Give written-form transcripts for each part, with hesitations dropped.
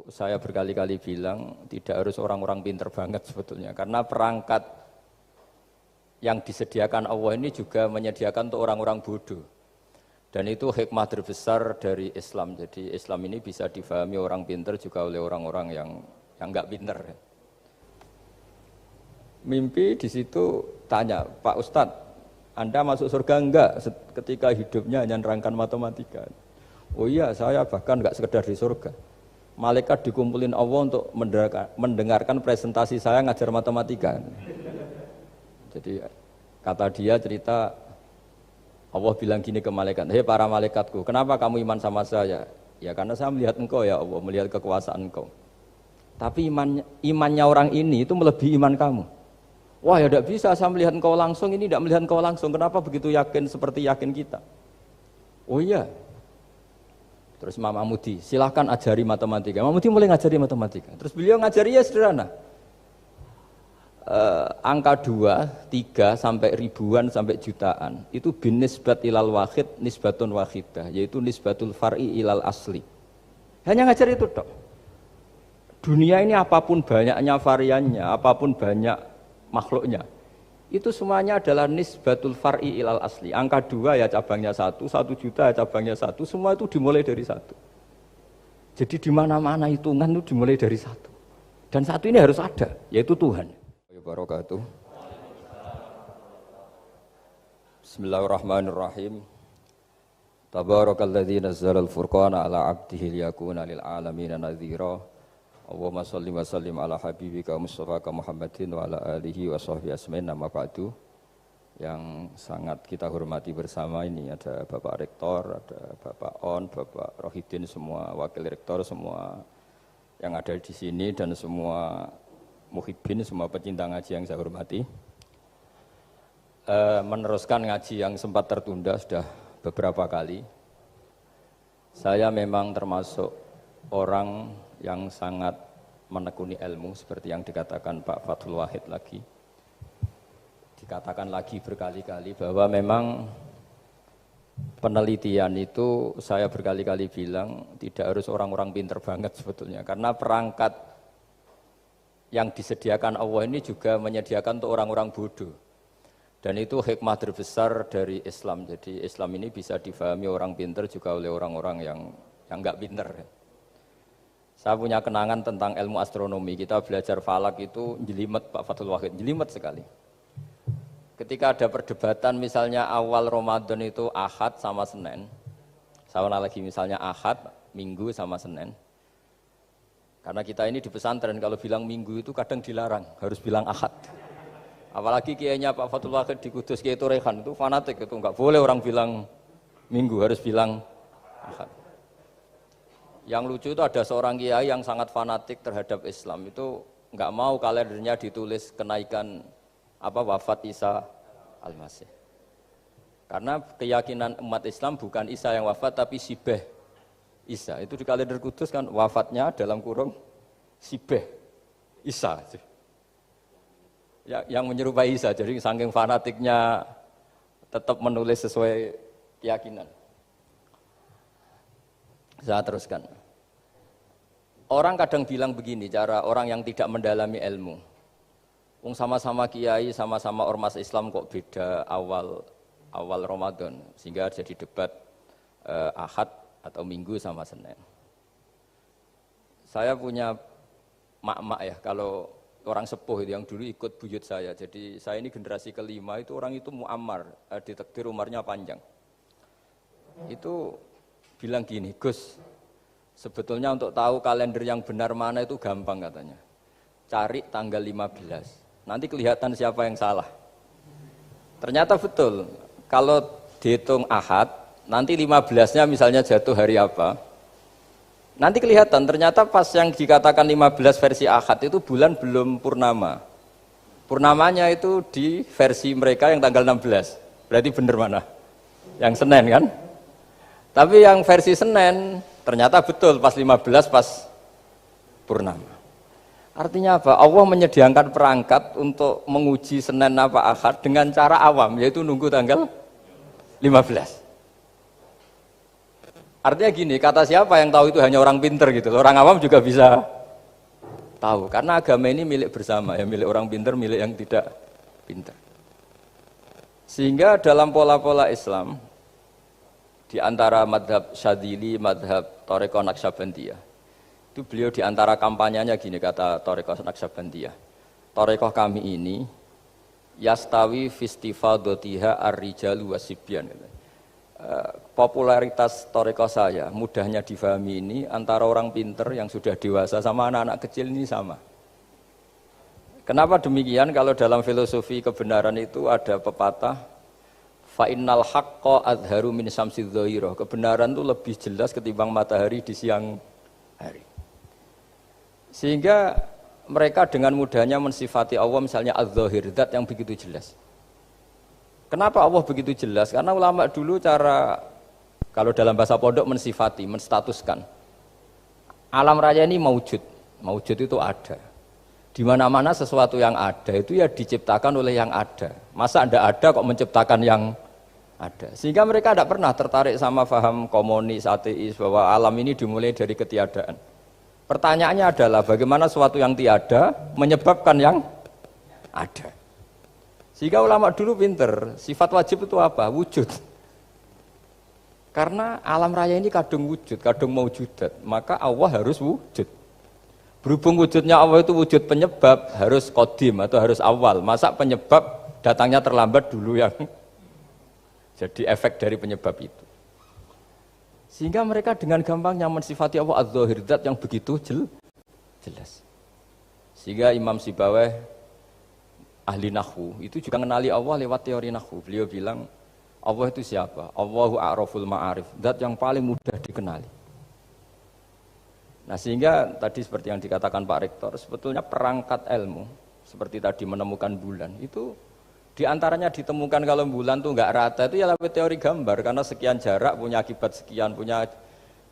saya berkali-kali bilang tidak harus orang-orang pinter banget sebetulnya, karena perangkat yang disediakan Allah ini juga menyediakan untuk orang-orang bodoh. Dan itu hikmah terbesar dari Islam. Jadi Islam ini bisa difahami orang pinter juga oleh orang-orang yang enggak pinter. Mimpi di situ tanya, Pak Ustadz, Anda masuk surga enggak ketika hidupnya hanya nerangkan matematika? Oh iya, saya bahkan enggak sekedar di surga. Malaikat dikumpulin Allah untuk mendengarkan presentasi saya ngajar matematika. Jadi kata dia cerita, Allah bilang gini ke malaikat, hei para malaikatku, kenapa kamu iman sama saya? Ya karena saya melihat engkau ya Allah, melihat kekuasaan engkau. Tapi imannya orang ini itu melebihi iman kamu. Wah ya tidak bisa, saya melihat engkau langsung, ini tidak melihat engkau langsung. Kenapa begitu yakin seperti yakin kita? Oh iya. Terus Imam Mahmudi, silahkan ajari matematika. Mahmudi mulai ngajari matematika. Terus beliau ngajari ya sederhana. Angka 2, 3 sampai ribuan sampai jutaan itu bin nisbat ilal wahid nisbatun wahidah, yaitu nisbatul far'i ilal asli. Hanya ngajar itu tok. Dunia ini apapun banyaknya variannya, apapun banyak makhluknya, itu semuanya adalah nisbatul far'i ilal asli. Angka 2 ya cabangnya 1, 1 juta ya cabangnya 1, semua itu dimulai dari 1. Jadi di mana-mana hitungan itu dimulai dari 1. Dan 1 ini harus ada, yaitu Tuhan. Barakatuh. Bismillahirrahmanirrahim. Tabarakalladzi nazzala al-furqana ala 'abdihi liyakuna lil 'alamin nadhira. Allahumma shalli wa sallim ala habibika Mustafa Muhammadin wa ala alihi wa sahbihi asmain. Nama ba'du. Yang sangat kita hormati bersama ini ada Bapak Rektor, ada Bapak On, Bapak Rohidin, semua wakil rektor, semua yang ada di sini dan semua muhibbin, semua pecinta ngaji yang saya hormati. Meneruskan ngaji yang sempat tertunda sudah beberapa kali. Saya memang termasuk orang yang sangat menekuni ilmu seperti yang dikatakan Pak Fathul Wahid lagi. Dikatakan lagi berkali-kali bahwa memang penelitian itu saya berkali-kali bilang tidak harus orang-orang pinter banget sebetulnya, karena perangkat yang disediakan Allah ini juga menyediakan untuk orang-orang bodoh. Dan itu hikmah terbesar dari Islam. Jadi Islam ini bisa difahami orang pinter juga oleh orang-orang yang enggak pinter. Saya punya kenangan tentang ilmu astronomi. Kita belajar falak itu jelimet Pak Fathul Wahid, jelimet sekali. Ketika ada perdebatan misalnya awal Ramadan itu Ahad sama Senin. Saya lagi misalnya Ahad, Minggu sama Senin. Karena kita ini di pesantren kalau bilang Minggu itu kadang dilarang, harus bilang Ahad. Apalagi kiainya Pak Fathul Wahid di Kudus, Kiai Torehan itu fanatik, itu enggak boleh orang bilang Minggu, harus bilang Ahad. Yang lucu itu ada seorang kiai yang sangat fanatik terhadap Islam, itu enggak mau kalendernya ditulis kenaikan wafat Isa Al-Masih. Karena keyakinan umat Islam bukan Isa yang wafat tapi Sibeh Isa. Itu di kalender Kudus kan wafatnya dalam kurung Sibeh Isa. Ya, yang menyerupai Isa. Jadi saking fanatiknya tetap menulis sesuai keyakinan. Saya teruskan. Orang kadang bilang begini, cara orang yang tidak mendalami ilmu. Sama-sama kiai, sama-sama ormas Islam kok beda awal Ramadan, sehingga jadi debat Ahad atau Minggu sama Senin. Saya punya mak-mak ya, kalau orang sepuh itu yang dulu ikut buyut saya. Jadi saya ini generasi kelima, itu orang itu muammar, ditakdir umurnya panjang. Itu bilang gini, Gus, sebetulnya untuk tahu kalender yang benar mana itu gampang katanya. Cari tanggal 15, nanti kelihatan siapa yang salah. Ternyata betul, kalau dihitung Ahad, nanti 15-nya misalnya jatuh hari apa, nanti kelihatan ternyata pas yang dikatakan 15 versi Ahad itu bulan belum purnama. Purnamanya itu di versi mereka yang tanggal 16. Berarti benar mana? Yang Senin kan? Tapi yang versi Senin ternyata betul pas 15 pas purnama. Artinya apa? Allah menyediakan perangkat untuk menguji Senin apa Ahad dengan cara awam, yaitu nunggu tanggal 15. Artinya gini, kata siapa yang tahu itu hanya orang pinter gitu. Orang awam juga bisa tahu. Karena agama ini milik bersama, ya milik orang pinter, milik yang tidak pinter. Sehingga dalam pola-pola Islam, di antara madhab Syadzili, madhab Thariqah Naqsyabandiyah, itu beliau di antara kampanyenya gini, kata Thariqah Naqsyabandiyah. Thariqah kami ini, yastawi fistifadatiha ar-rijalu wasibyan. Popularitas Thariqah saya mudahnya difahami ini antara orang pinter yang sudah dewasa sama anak-anak kecil ini sama. Kenapa demikian? Kalau dalam filosofi kebenaran itu ada pepatah fa innal haqqa adharu min syamsidz dhahirah. Kebenaran itu lebih jelas ketimbang matahari di siang hari. Sehingga mereka dengan mudahnya mensifati Allah misalnya adz-dzahir, zat yang begitu jelas. Kenapa Allah begitu jelas? Karena ulama dulu cara, kalau dalam bahasa pondok mensifati, menstatuskan. Alam raya ini maujud. Maujud itu ada. Di mana-mana sesuatu yang ada itu ya diciptakan oleh yang ada. Masa tidak ada kok menciptakan yang ada. Sehingga mereka tidak pernah tertarik sama faham komunis, ateis, bahwa alam ini dimulai dari ketiadaan. Pertanyaannya adalah bagaimana sesuatu yang tiada menyebabkan yang ada. Sehingga ulama dulu pinter, sifat wajib itu apa? Wujud. Karena alam raya ini kadung wujud, kadung maujudat, maka Allah harus wujud. Berhubung wujudnya Allah itu wujud penyebab, harus qadim atau harus awal. Masa penyebab datangnya terlambat dulu yang jadi efek dari penyebab itu. Sehingga mereka dengan gampangnya mensifati Allah adz-dzahir, zat yang begitu jelas. Sehingga Imam Sibawayh ahli nahwu itu juga mengenali Allah lewat teori nahwu. Beliau bilang Allah itu siapa? Allahu a'raful ma'arif, zat yang paling mudah dikenali. Nah sehingga tadi seperti yang dikatakan Pak Rektor, sebetulnya perangkat ilmu seperti tadi menemukan bulan itu diantaranya ditemukan kalau bulan tuh nggak rata itu ya lewat teori gambar, karena sekian jarak punya akibat sekian, punya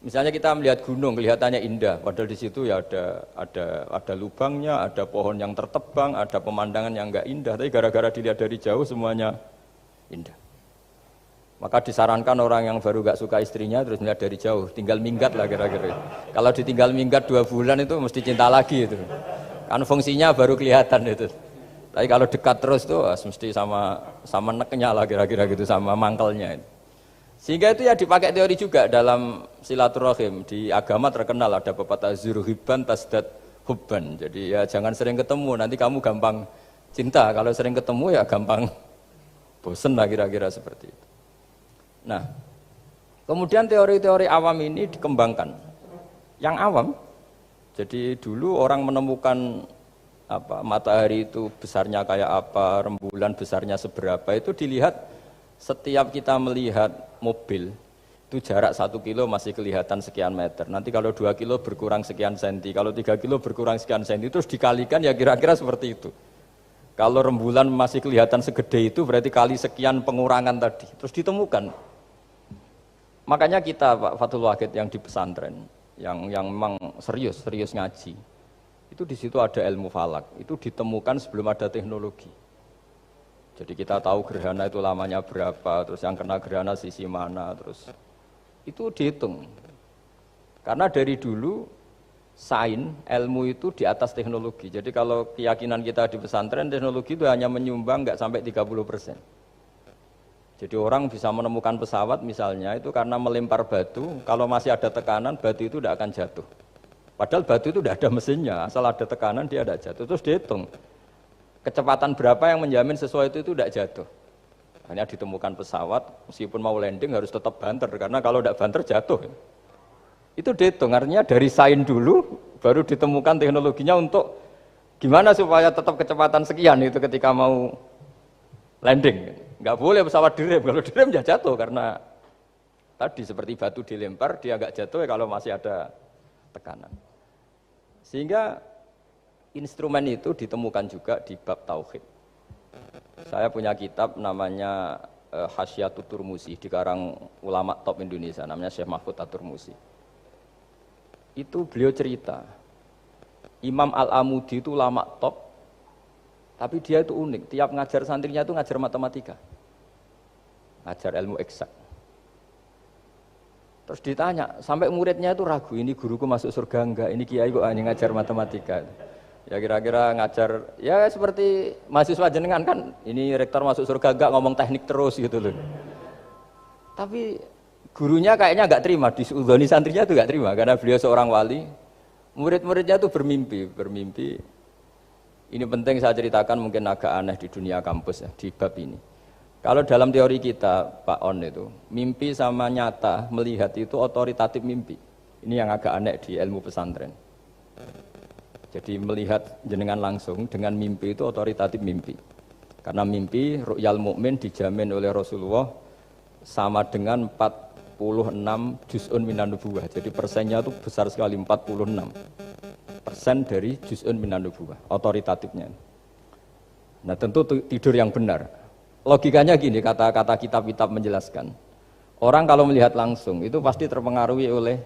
misalnya kita melihat gunung kelihatannya indah, padahal di situ ya ada lubangnya, ada pohon yang tertebang, ada pemandangan yang enggak indah, tapi gara-gara dilihat dari jauh semuanya indah. Maka disarankan orang yang baru enggak suka istrinya terus melihat dari jauh, tinggal minggat lah kira-kira. Kalau ditinggal minggat 2 bulan itu mesti cinta lagi itu. Kan fungsinya baru kelihatan itu. Tapi kalau dekat terus tuh mesti sama neknya lah kira-kira gitu, sama mangkelnya itu. Sehingga itu ya dipakai teori juga dalam silaturahim. Di agama terkenal ada pepatah zuruhibban tasdad hubban. Jadi ya jangan sering ketemu, nanti kamu gampang cinta. Kalau sering ketemu ya gampang bosen lah kira-kira seperti itu. Nah, kemudian teori-teori awam ini dikembangkan. Yang awam, jadi dulu orang menemukan matahari itu besarnya kayak apa, rembulan besarnya seberapa, itu dilihat setiap kita melihat mobil itu jarak 1 kilo masih kelihatan sekian meter, nanti kalau 2 kilo berkurang sekian senti, kalau 3 kilo berkurang sekian senti, terus dikalikan ya kira-kira seperti itu. Kalau rembulan masih kelihatan segede itu berarti kali sekian pengurangan tadi, terus ditemukan. Makanya kita Pak Fathul Wahid yang di pesantren yang memang serius ngaji, itu di situ ada ilmu falak, itu ditemukan sebelum ada teknologi. Jadi kita tahu gerhana itu lamanya berapa, terus yang kena gerhana sisi mana, terus itu dihitung. Karena dari dulu sains, ilmu itu di atas teknologi. Jadi kalau keyakinan kita di pesantren, teknologi itu hanya menyumbang nggak sampai 30%. Jadi orang bisa menemukan pesawat misalnya itu karena melempar batu, kalau masih ada tekanan batu itu tidak akan jatuh. Padahal batu itu tidak ada mesinnya, asal ada tekanan dia tidak jatuh. Terus dihitung kecepatan berapa yang menjamin sesuai itu tidak jatuh. Hanya ditemukan pesawat, meskipun mau landing harus tetap banter, karena kalau tidak banter jatuh. Itu dihitung, artinya dari sains dulu baru ditemukan teknologinya untuk gimana supaya tetap kecepatan sekian itu ketika mau landing. Nggak boleh pesawat direm, kalau direm ya jatuh, karena tadi seperti batu dilempar dia nggak jatuh ya kalau masih ada tekanan. Sehingga instrumen itu ditemukan juga di bab tauhid. Saya punya kitab namanya Hasyiatut Turmusi, dikarang ulama top Indonesia, namanya Syekh Mahfud At-Turmusi. Itu beliau cerita, Imam Al-Amudi itu ulama top, tapi dia itu unik, tiap ngajar santrinya itu ngajar matematika, ngajar ilmu eksak. Terus ditanya, sampai muridnya itu ragu, ini guruku masuk surga enggak, ini kiai kok hanya ngajar matematika. Ya kira-kira ngajar, ya seperti mahasiswa jenengan kan, ini rektor masuk surga enggak ngomong teknik terus gitu loh. Tapi gurunya kayaknya enggak terima, disuudoni santrinya itu enggak terima, karena beliau seorang wali. Murid-muridnya itu bermimpi. Ini penting saya ceritakan, mungkin agak aneh di dunia kampus ya, di bab ini. Kalau dalam teori kita, Pak On itu, mimpi sama nyata, melihat itu otoritatif mimpi. Ini yang agak aneh di ilmu pesantren. Jadi melihat jenengan langsung dengan mimpi itu otoritatif mimpi. Karena mimpi, ru'yal mukmin dijamin oleh Rasulullah sama dengan 46 juz'un minan nubuwah. Jadi persennya itu besar sekali, 46% dari juz'un minan nubuwah, otoritatifnya. Nah tentu tidur yang benar. Logikanya gini, kata-kata kitab-kitab menjelaskan. Orang kalau melihat langsung itu pasti terpengaruhi oleh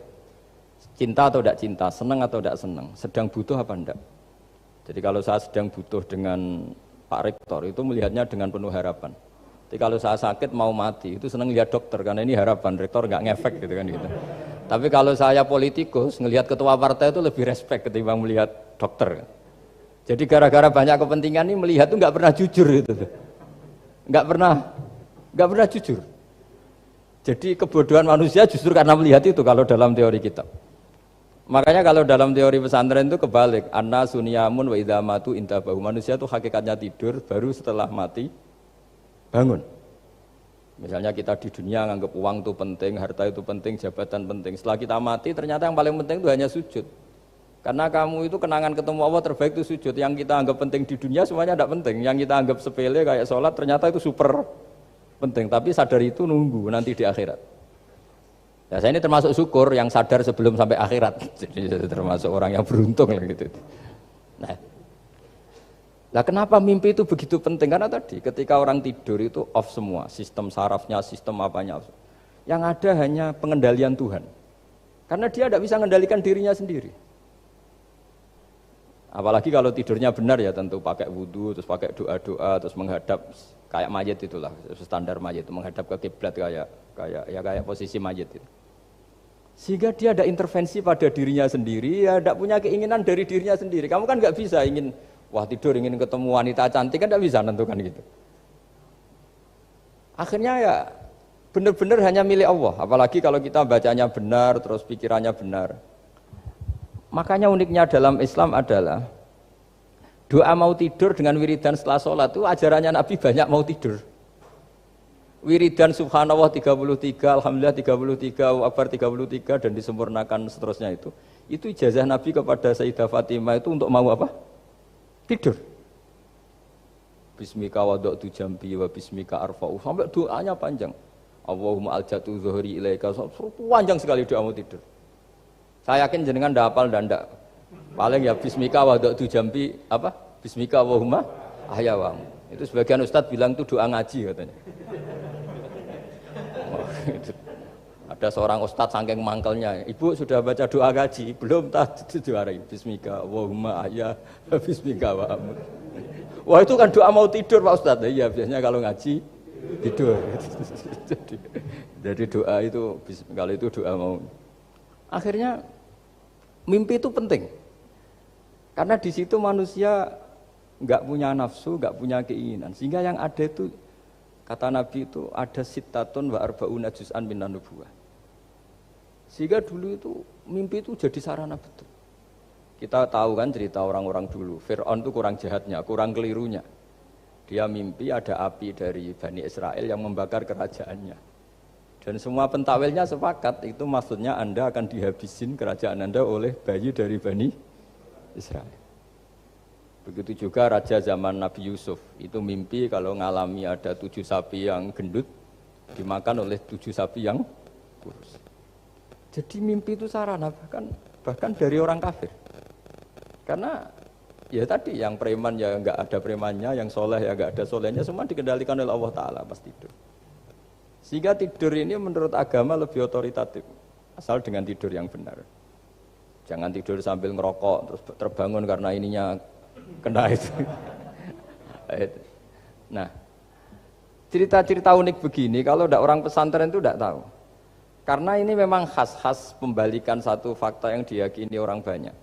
cinta atau tidak cinta, senang atau tidak senang, sedang butuh apa enggak. Jadi kalau saya sedang butuh dengan Pak Rektor itu melihatnya dengan penuh harapan. Jadi kalau saya sakit mau mati itu senang lihat dokter karena ini harapan, Rektor enggak ngefek gitu kan gitu. Tapi kalau saya politikus ngelihat ketua partai itu lebih respect ketimbang melihat dokter. Jadi gara-gara banyak kepentingan ini melihat itu enggak pernah jujur gitu. Enggak pernah jujur. Jadi kebodohan manusia justru karena melihat itu kalau dalam teori kitab. Makanya kalau dalam teori pesantren itu kebalik, anna sunyamun wa idza matu intabahu. Manusia itu hakikatnya tidur, baru setelah mati bangun. Misalnya kita di dunia nganggap uang itu penting, harta itu penting, jabatan penting. Setelah kita mati ternyata yang paling penting itu hanya sujud. Karena kamu itu kenangan ketemu Allah terbaik itu sujud. Yang kita anggap penting di dunia semuanya tidak penting. Yang kita anggap sepele kayak sholat ternyata itu super penting. Tapi sadar itu nunggu nanti di akhirat. Ya saya ini termasuk syukur yang sadar sebelum sampai akhirat. Jadi termasuk orang yang beruntung lah gitu. Nah kenapa mimpi itu begitu penting? Karena tadi ketika orang tidur itu off semua. Sistem sarafnya, sistem apanya. Yang ada hanya pengendalian Tuhan. Karena dia tidak bisa mengendalikan dirinya sendiri. Apalagi kalau tidurnya benar ya tentu pakai wudhu, terus pakai doa-doa, terus menghadap kayak mayit itulah standar mayit itu menghadap ke kiblat kayak posisi mayit itu. Sehingga dia ada intervensi pada dirinya sendiri, ya tidak punya keinginan dari dirinya sendiri. Kamu kan nggak bisa ingin wah tidur ingin ketemu wanita cantik kan tidak bisa nentukan gitu. Akhirnya ya benar-benar hanya milik Allah. Apalagi kalau kita bacanya benar, terus pikirannya benar. Makanya uniknya dalam Islam adalah doa mau tidur dengan wiridan setelah sholat itu ajarannya Nabi banyak mau tidur. Wiridan subhanallah 33, alhamdulillah 33, akbar 33 dan disempurnakan seterusnya itu ijazah Nabi kepada Sayyidah Fatimah itu untuk mau apa? Tidur. Bismika wada'tu jambi wa bismika arfa'u sampai doanya panjang. Allahumma aljatu zuhri ilaika panjang sekali doa mau tidur. Saya yakin jenengan ndak hafal dan ndak. Paling ya bismika wada'tu jambi apa? Bismika Allahumma ahyawamu. Itu sebagian ustadz bilang itu doa ngaji katanya. Oh, itu. Ada seorang ustadz saking mangkelnya, ibu sudah baca doa ngaji? Belum, tak diwarai. Bismika Allahumma ahya bismika wa'amu. Wah itu kan doa mau tidur Pak Ustadz. Iya biasanya kalau ngaji tidur. Jadi doa itu kalau itu doa mau. Akhirnya mimpi itu penting, karena di situ manusia nggak punya nafsu, nggak punya keinginan, sehingga yang ada itu kata Nabi itu ada sittatun wa arba'una juz'an minan nubuwah. Sehingga dulu itu mimpi itu jadi sarana betul. Kita tahu kan cerita orang-orang dulu, Fir'aun itu kurang jahatnya, kurang kelirunya. Dia mimpi ada api dari Bani Israel yang membakar kerajaannya. Dan semua pentakwilnya sepakat, itu maksudnya Anda akan dihabisin kerajaan Anda oleh bayi dari Bani Israel. Begitu juga raja zaman Nabi Yusuf, itu mimpi kalau ngalami ada 7 sapi yang gendut, dimakan oleh 7 sapi yang kurus. Jadi mimpi itu sarana, bahkan dari orang kafir. Karena ya tadi, yang preman ya enggak ada premannya, yang soleh ya enggak ada solehnya, semua dikendalikan oleh Allah Ta'ala pas tidur. Sehingga tidur ini menurut agama lebih otoritatif, asal dengan tidur yang benar. Jangan tidur sambil ngerokok, terus terbangun karena ininya kena itu. Nah, cerita-cerita unik begini, kalau orang pesantren itu tidak tahu. Karena ini memang khas-khas pembalikan satu fakta yang diyakini orang banyak.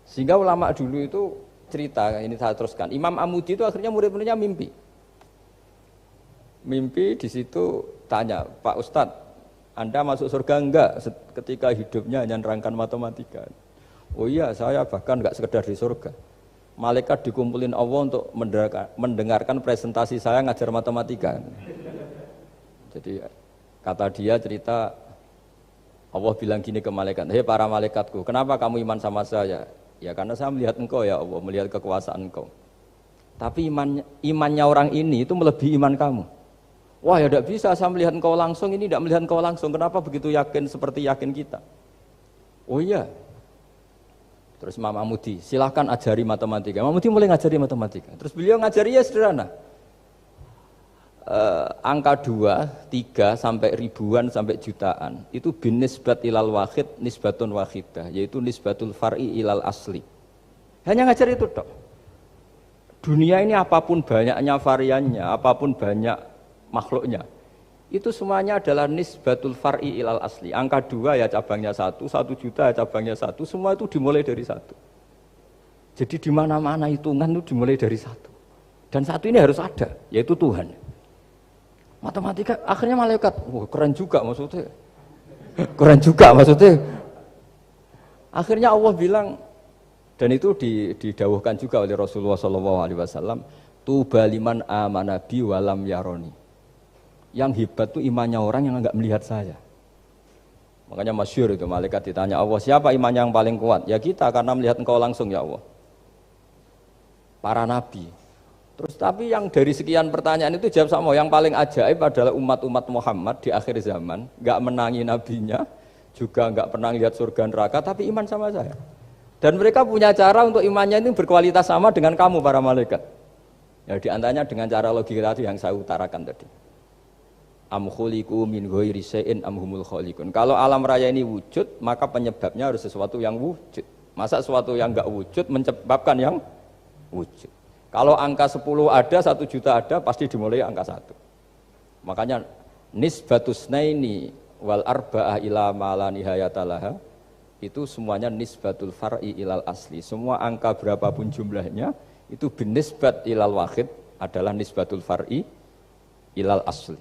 Sehingga ulama dulu itu cerita, ini saya teruskan. Imam Amudi itu akhirnya murid-muridnya mimpi. Mimpi di situ tanya, Pak Ustadz, Anda masuk surga enggak ketika hidupnya hanya nerangkan matematika? Oh iya, saya bahkan enggak sekedar di surga. Malaikat dikumpulin Allah untuk mendengarkan presentasi saya ngajar matematika. Jadi kata dia cerita, Allah bilang gini ke malaikat, hei para malaikatku, kenapa kamu iman sama saya? Ya karena saya melihat engkau ya Allah, melihat kekuasaan engkau. Tapi imannya orang ini itu melebihi iman kamu. Wah ya tidak bisa, saya melihat engkau langsung, ini tidak melihat engkau langsung. Kenapa begitu yakin seperti yakin kita? Oh iya. Terus Imam Amudi, silahkan ajari matematika. Imam Amudi mulai ngajari matematika. Terus beliau ngajari ya sederhana. Angka 2, 3 sampai ribuan sampai jutaan itu bin nisbat ilal wahid nisbatun wahidah, yaitu nisbatul far'i ilal asli. Hanya ngajar itu tok. Dunia ini apapun banyaknya variannya, apapun banyak makhluknya, itu semuanya adalah nisbatul far'i ilal asli. Angka 2 ya cabangnya 1, 1 juta ya cabangnya 1, semua itu dimulai dari 1. Jadi di mana-mana hitungan itu dimulai dari 1. Dan 1 ini harus ada, yaitu Tuhan. Matematika akhirnya malaikat, keren juga maksudnya. Keren juga maksudnya. Akhirnya Allah bilang, dan itu didawuhkan juga oleh Rasulullah SAW, tuba liman amana bi walam yaroni. Yang hebat itu imannya orang yang enggak melihat saya. Makanya masyhur itu malaikat ditanya Allah, siapa imannya yang paling kuat? Ya kita, karena melihat engkau langsung ya Allah. Para nabi. Terus tapi yang dari sekian pertanyaan itu jawab sama, yang paling ajaib adalah umat-umat Muhammad di akhir zaman, enggak menangi nabinya, juga enggak pernah lihat surga neraka, tapi iman sama saya. Dan mereka punya cara untuk imannya itu berkualitas sama dengan kamu para malaikat. Ya diantaranya dengan cara logika tadi yang saya utarakan tadi. Am khuliqu min ghairi syai'in am humul khaliqun. Kalau alam raya ini wujud, maka penyebabnya harus sesuatu yang wujud. Masa sesuatu yang enggak wujud menyebabkan yang wujud. Kalau angka 10 ada, 1 juta ada, pasti dimulai angka 1. Makanya nisbatus naini wal arba'ah ila ma la nihayatalaha, itu semuanya nisbatul far'i ilal asli. Semua angka berapapun jumlahnya itu binisbat ilal wahid adalah nisbatul far'i ilal asli.